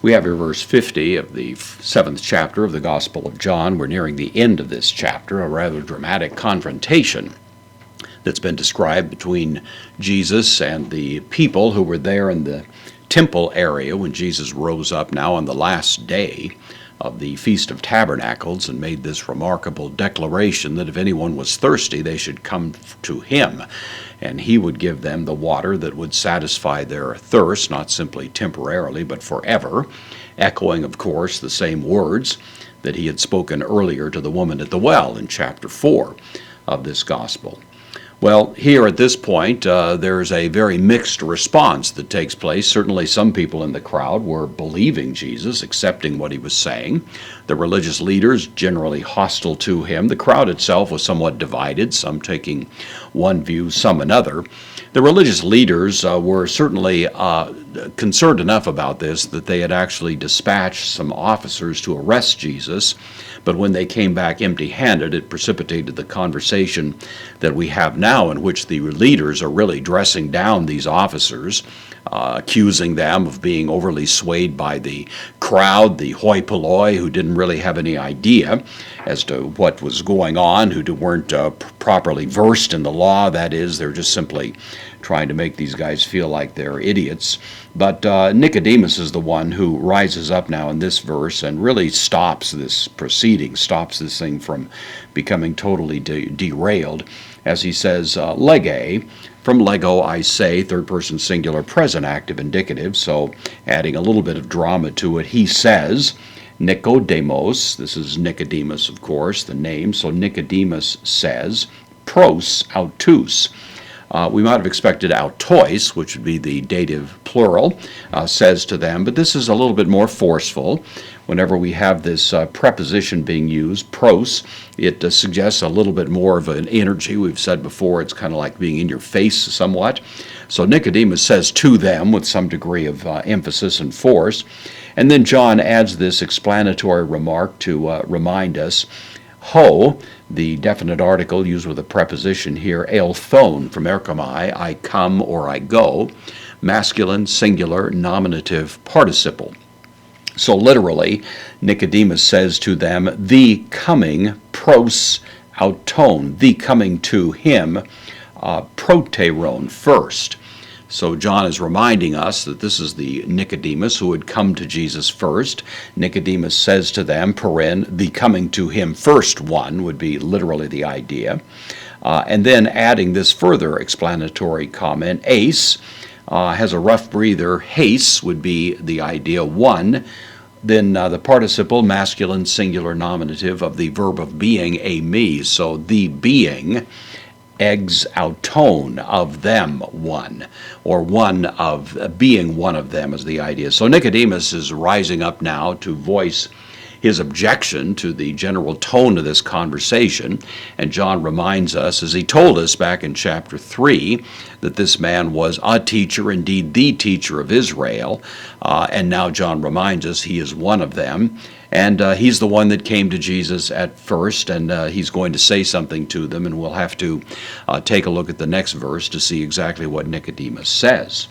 We have here verse 50 of the 7th chapter of the Gospel of John. We're nearing the end of this chapter, a rather dramatic confrontation that's been described between Jesus and the people who were there in the temple area when Jesus rose up now on the last day of the Feast of Tabernacles and made this remarkable declaration that if anyone was thirsty, they should come to him, and he would give them the water that would satisfy their thirst, not simply temporarily, but forever, echoing, of course, the same words that he had spoken earlier to the woman at the well in chapter 4 of this gospel. Well, here at this point, there's a very mixed response that takes place. Certainly some people in the crowd were believing Jesus, accepting what he was saying. The religious leaders generally hostile to him. The crowd itself was somewhat divided, some taking one view, some another. The religious leaders were certainly concerned enough about this that they had actually dispatched some officers to arrest Jesus. But when they came back empty-handed, it precipitated the conversation that we have now, in which the leaders are really dressing down these officers, accusing them of being overly swayed by the crowd, the hoi polloi, who didn't really have any idea as to what was going on, who weren't properly versed in the law. That is, they're just simply trying to make these guys feel like they're idiots. But Nicodemus is the one who rises up now in this verse and really stops this proceeding, stops this thing from becoming totally derailed, as he says, lege, from lego I say, third person singular present active indicative, so adding a little bit of drama to it. He says, Nicodemus, this is Nicodemus, of course, the name, so Nicodemus says, pros autus. We might have expected autois, which would be the dative plural, says to them, but this is a little bit more forceful. Whenever we have this preposition being used, pros, it suggests a little bit more of an energy. We've said before it's kind of like being in your face somewhat. So Nicodemus says to them with some degree of emphasis and force. And then John adds this explanatory remark to remind us, ho, the definite article used with a preposition here, elthon, from erchomai, I come or I go, masculine, singular, nominative participle. So literally, Nicodemus says to them, the coming, pros auton, the coming to him, proteron, first. So John is reminding us that this is the Nicodemus who had come to Jesus first. Nicodemus says to them, paren, the coming to him first one would be literally the idea. And then adding this further explanatory comment, ace, has a rough breather. Haste would be the idea, one. Then the participle, masculine, singular, nominative of the verb of being, eimi. So the being, ex auton, of them one, or one of being one of them is the idea. So Nicodemus is rising up now to voice his objection to the general tone of this conversation, and John reminds us, as he told us back in chapter 3, that this man was a teacher, indeed the teacher of Israel, and now John reminds us he is one of them, and he's the one that came to Jesus at first, and he's going to say something to them, and we'll have to take a look at the next verse to see exactly what Nicodemus says.